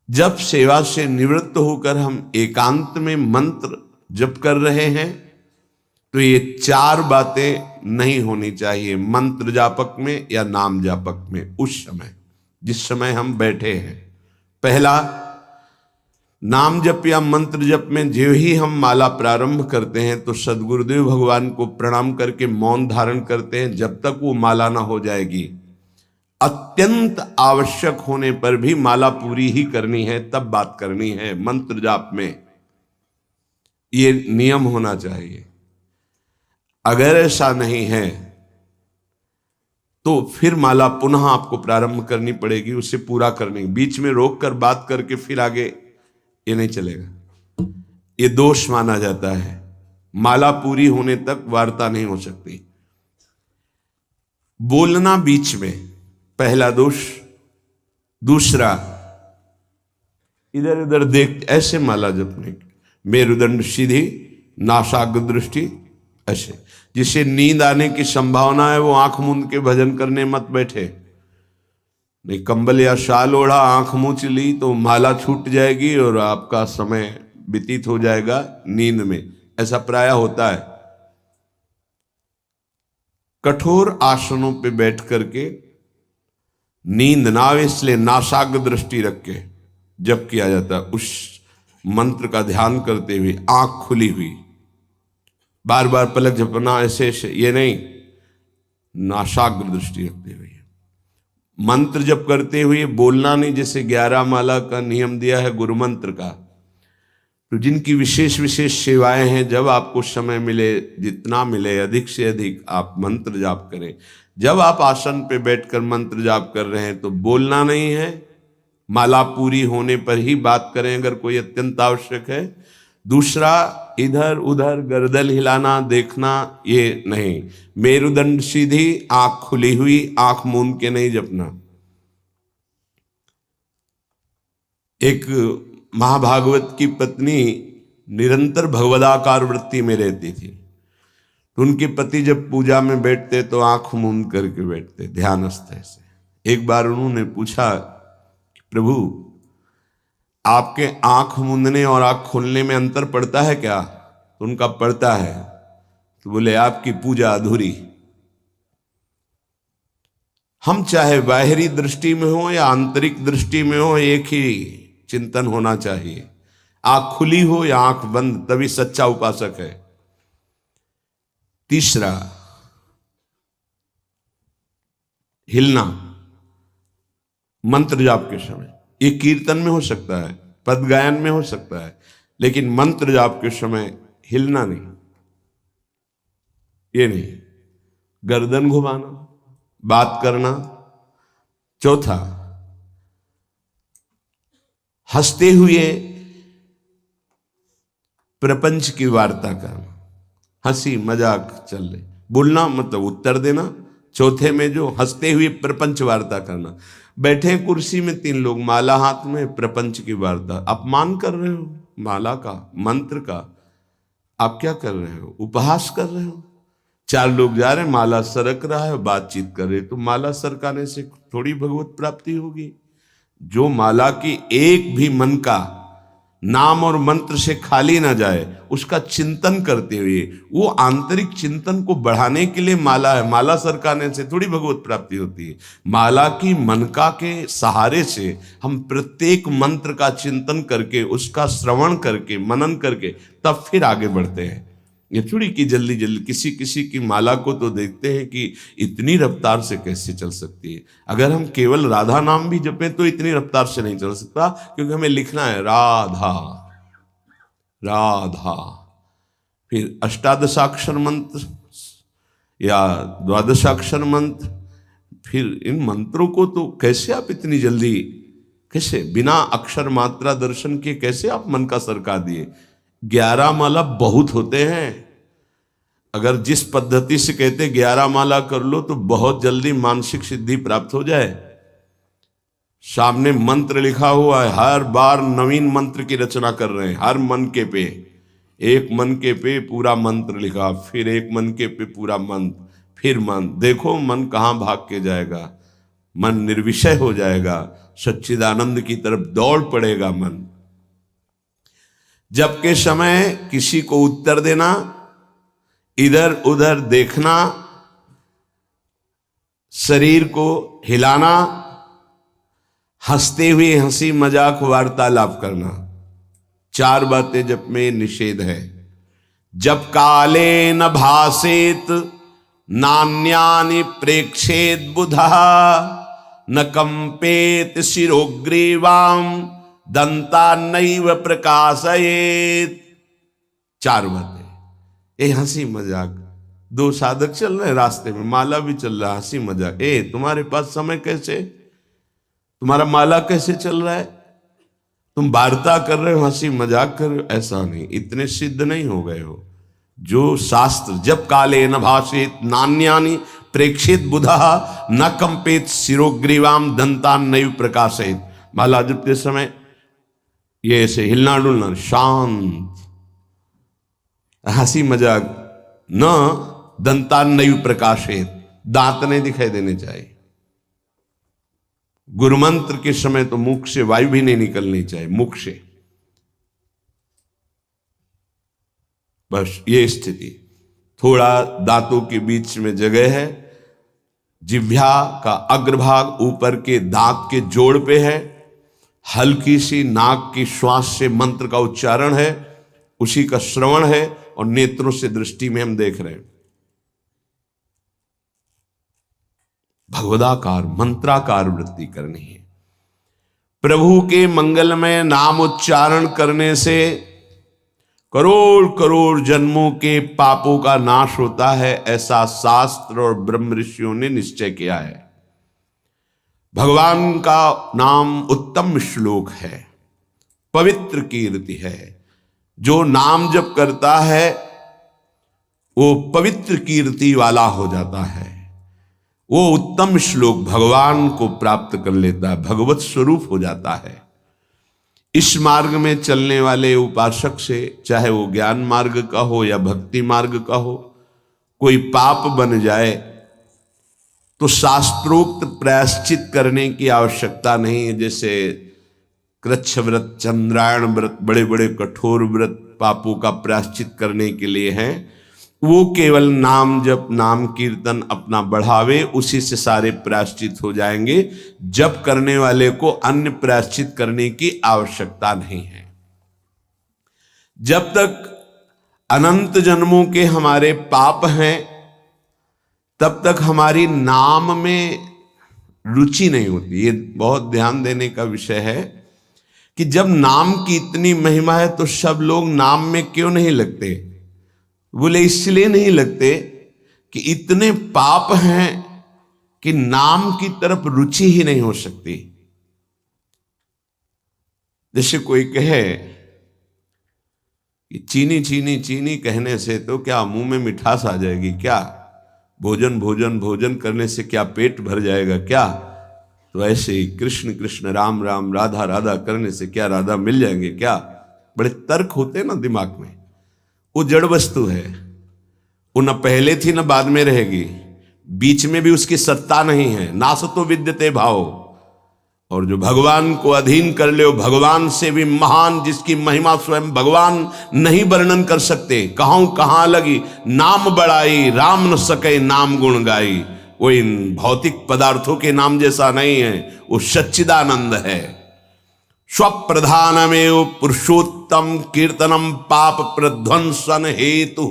जब सेवा से निवृत्त होकर हम एकांत में मंत्र जप कर रहे हैं तो ये चार बातें नहीं होनी चाहिए मंत्र जापक में या नाम जापक में। उस समय जिस समय हम बैठे हैं, पहला, नाम जप या मंत्र जप में जो ही हम माला प्रारंभ करते हैं तो सदगुरुदेव भगवान को प्रणाम करके मौन धारण करते हैं जब तक वो माला ना हो जाएगी। अत्यंत आवश्यक होने पर भी माला पूरी ही करनी है, तब बात करनी है मंत्र जाप में। ये नियम होना चाहिए। अगर ऐसा नहीं है तो फिर माला पुनः आपको प्रारंभ करनी पड़ेगी, उसे पूरा करने। बीच में रोक कर बात करके फिर आगे, ये नहीं चलेगा, ये दोष माना जाता है। माला पूरी होने तक वार्ता नहीं हो सकती। बोलना बीच में, पहला दोष। दूसरा, इधर उधर देख ऐसे माला जपने की, मेरुदंड सीधी, नासाग्र दृष्टि ऐसे। जिसे नींद आने की संभावना है वो आंख मूंद के भजन करने मत बैठे। नहीं, कंबल या शाल ओढ़ा, आंख मूंछ ली तो माला छूट जाएगी और आपका समय व्यतीत हो जाएगा नींद में। ऐसा प्राय होता है। कठोर आसनों पे बैठ करके नींद ना आवे इसलिए नासाग्र दृष्टि रख के जप किया जाता है। उस मंत्र का ध्यान करते हुए आंख खुली हुई, बार बार पलक झपकना ऐसे ये नहीं, नासाग्र दृष्टि रखते हुए मंत्र जप करते हुए बोलना नहीं। जैसे 11 माला का नियम दिया है गुरु मंत्र का, तो जिनकी विशेष विशेष सेवाएं हैं, जब आपको समय मिले, जितना मिले अधिक से अधिक आप मंत्र जाप करें। जब आप आसन पे बैठकर मंत्र जाप कर रहे हैं तो बोलना नहीं है, माला पूरी होने पर ही बात करें अगर कोई अत्यंत आवश्यक है। दूसरा, इधर उधर गर्दन हिलाना, देखना, ये नहीं। मेरुदंड सीधी, आंख खुली हुई, आंख मूंद के नहीं जपना। एक महाभागवत की पत्नी निरंतर भगवदाकार वृत्ति में रहती थी, तो उनके पति जब पूजा में बैठते तो आंख मूंद करके बैठते ध्यानस्थ से। एक बार उन्होंने पूछा, प्रभु आपके आंख मूंदने और आंख खोलने में अंतर पड़ता है क्या? तो उनका पड़ता है। तो बोले आपकी पूजा अधूरी। हम चाहे बाहरी दृष्टि में हो या आंतरिक दृष्टि में हो, एक ही चिंतन होना चाहिए। आंख खुली हो या आंख बंद, तभी सच्चा उपासक है। तीसरा, हिलना मंत्र जाप के समय। ये कीर्तन में हो सकता है, पद गायन में हो सकता है, लेकिन मंत्र जाप के समय हिलना नहीं, ये नहीं। गर्दन घुमाना, बात करना। चौथा, हंसते हुए प्रपंच की वार्ता करना, हंसी मजाक चल रही, बोलना मतलब उत्तर देना। चौथे में जो हंसते हुए प्रपंच वार्ता करना। बैठे कुर्सी में 3 लोग, माला हाथ में, प्रपंच की वार्ता। अपमान कर रहे हो माला का, मंत्र का। आप क्या कर रहे हो? उपहास कर रहे हो। 4 लोग जा रहे हैं, माला सरक रहा है, बातचीत कर रहे, तो माला सरकाने से थोड़ी भगवत प्राप्ति होगी। जो माला की एक भी मन का नाम और मंत्र से खाली ना जाए, उसका चिंतन करते हुए, वो आंतरिक चिंतन को बढ़ाने के लिए माला है। माला सरकाने से थोड़ी भगवत प्राप्ति होती है। माला की मनका के सहारे से हम प्रत्येक मंत्र का चिंतन करके, उसका श्रवण करके, मनन करके तब फिर आगे बढ़ते हैं। ये थोड़ी कि जल्दी जल्दी। किसी किसी की माला को तो देखते हैं कि इतनी रफ्तार से कैसे चल सकती है। अगर हम केवल राधा नाम भी जपें तो इतनी रफ्तार से नहीं चल सकता, क्योंकि हमें लिखना है राधा राधा। फिर अष्टादशाक्षर मंत्र या द्वादशाक्षर मंत्र, फिर इन मंत्रों को तो कैसे आप इतनी जल्दी, कैसे बिना अक्षर मात्रा दर्शन के कैसे आप मन का सरका दिए? 11 माला बहुत होते हैं। अगर जिस पद्धति से कहते 11 माला कर लो तो बहुत जल्दी मानसिक सिद्धि प्राप्त हो जाए। सामने मंत्र लिखा हुआ है, हर बार नवीन मंत्र की रचना कर रहे हैं। हर मन के पे, एक मन के पे पूरा मंत्र लिखा, फिर एक मन के पे पूरा मंत्र, फिर मन। देखो मन कहाँ भाग के जाएगा। मन निर्विषय हो जाएगा, सच्चिदानंद की तरफ दौड़ पड़ेगा मन। जब के समय किसी को उत्तर देना, इधर उधर देखना, शरीर को हिलाना, हंसते हुए हंसी मजाक वार्तालाप करना, 4 बातें जप में निषेध है। जब काले न भासेत नान्यानि प्रेक्षेत बुधा न कंपेत शिरोग्रीवाम दंता नैव प्रकाशयेत। 4 बातें। ये हंसी मजाक, 2 साधक चल रहे रास्ते में, माला भी चल रहा, हंसी मजाक। तुम्हारे पास समय कैसे, तुम्हारा माला कैसे चल रहा है, तुम वार्ता कर रहे हो, हंसी मजाक कर रहे हो, ऐसा नहीं, इतने सिद्ध नहीं हो गए हो। जो शास्त्र जब काले न भाषेत नान्यानि प्रेक्षित बुधा न कंपेत शिरोग्रीवाम दंतान नैव प्रकाशित। माला जपते समय ये ऐसे हिलना डुलना, शांत, हंसी मजाक, न दंतान नैव प्रकाशित, दांत नहीं दिखाई देने चाहिए। गुरुमंत्र के समय तो मुख से वायु भी नहीं निकलनी चाहिए, मुख से। बस ये स्थिति, थोड़ा दांतों के बीच में जगह है, जिह्वा का अग्रभाग ऊपर के दांत के जोड़ पे है, हल्की सी नाक की श्वास से मंत्र का उच्चारण है, उसी का श्रवण है, और नेत्रों से दृष्टि में हम देख रहे हैं। भगवदाकार मंत्राकार वृत्ति करनी है। प्रभु के मंगलमय नाम उच्चारण करने से करोड़ करोड़ जन्मों के पापों का नाश होता है, ऐसा शास्त्र और ब्रह्म ऋषियों ने निश्चय किया है। भगवान का नाम उत्तम श्लोक है, पवित्र कीर्ति है। जो नाम जप करता है वो पवित्र कीर्ति वाला हो जाता है, वो उत्तम श्लोक भगवान को प्राप्त कर लेता है, भगवत स्वरूप हो जाता है। इस मार्ग में चलने वाले उपासक से, चाहे वो ज्ञान मार्ग का हो या भक्ति मार्ग का हो, कोई पाप बन जाए तो शास्त्रोक्त प्रायश्चित करने की आवश्यकता नहीं है। जैसे कृच्छ व्रत, चंद्रायण व्रत, बड़े बड़े कठोर व्रत पापों का प्रायश्चित करने के लिए हैं, वो केवल नाम जप, नाम कीर्तन अपना बढ़ावे, उसी से सारे प्रायश्चित हो जाएंगे। जप करने वाले को अन्य प्रायश्चित करने की आवश्यकता नहीं है। जब तक अनंत जन्मों के हमारे पाप हैं, तब तक हमारी नाम में रुचि नहीं होती। ये बहुत ध्यान देने का विषय है कि जब नाम की इतनी महिमा है तो सब लोग नाम में क्यों नहीं लगते? बोले इसलिए नहीं लगते कि इतने पाप हैं कि नाम की तरफ रुचि ही नहीं हो सकती। जैसे कोई कहे कि चीनी चीनी चीनी कहने से तो क्या मुंह में मिठास आ जाएगी क्या? भोजन भोजन भोजन करने से क्या पेट भर जाएगा क्या? तो ऐसे ही कृष्ण कृष्ण राम राम राधा राधा करने से क्या राधा मिल जाएंगे क्या? बड़े तर्क होते हैं ना दिमाग में। वो जड़ वस्तु है, वो न पहले थी न बाद में रहेगी, बीच में भी उसकी सत्ता नहीं है। नासतो विद्यते भाव। और जो भगवान को अधीन कर ले, भगवान से भी महान, जिसकी महिमा स्वयं भगवान नहीं वर्णन कर सकते। कहूं कहां लगी नाम बड़ाई, राम न सके नाम गुण गाई। वो इन भौतिक पदार्थों के नाम जैसा नहीं है, वो सच्चिदानंद है। स्वप्रधानमेव पुरुषोत्तम कीर्तनम पाप प्रध्वंसन हेतु।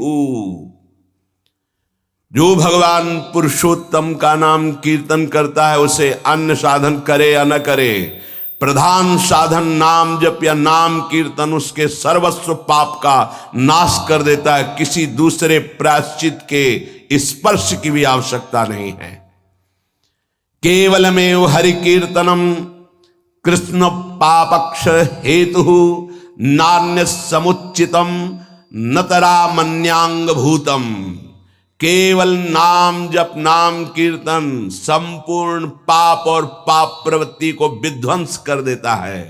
जो भगवान पुरुषोत्तम का नाम कीर्तन करता है, उसे अन्य साधन करे या न करे, प्रधान साधन नाम जप या नाम कीर्तन उसके सर्वस्व पाप का नाश कर देता है। किसी दूसरे प्रायश्चित के स्पर्श की भी आवश्यकता नहीं है। केवलमेव हरि कीर्तनम कृष्ण पापक्ष हेतु नान्य समुचितम नतरा मन्यांग भूतम। केवल नाम जप, नाम कीर्तन संपूर्ण पाप और पाप प्रवृत्ति को विध्वंस कर देता है।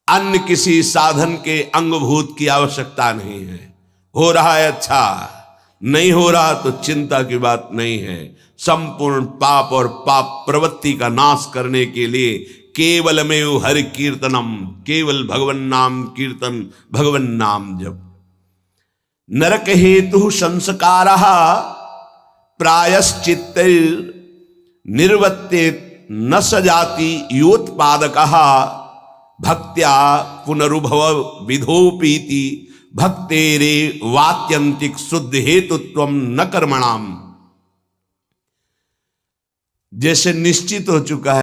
अन्य किसी साधन के अंगभूत की आवश्यकता नहीं है। हो रहा है अच्छा, नहीं हो रहा तो चिंता की बात नहीं है। संपूर्ण पाप और पाप प्रवृत्ति का नाश करने के लिए केवलमेव हरि कीर्तनम, केवल भगवन नाम कीर्तन, भगवन नाम जप। नरक हेतु संस्कार प्रायश्चित्त निर्वत्ते न सजाति योत्पादक भक्त्या पुनरुभव विधोपीति भक्तेरे वात्यंतिक शुद्ध हेतुत्वम न कर्मणाम। जैसे निश्चित हो चुका है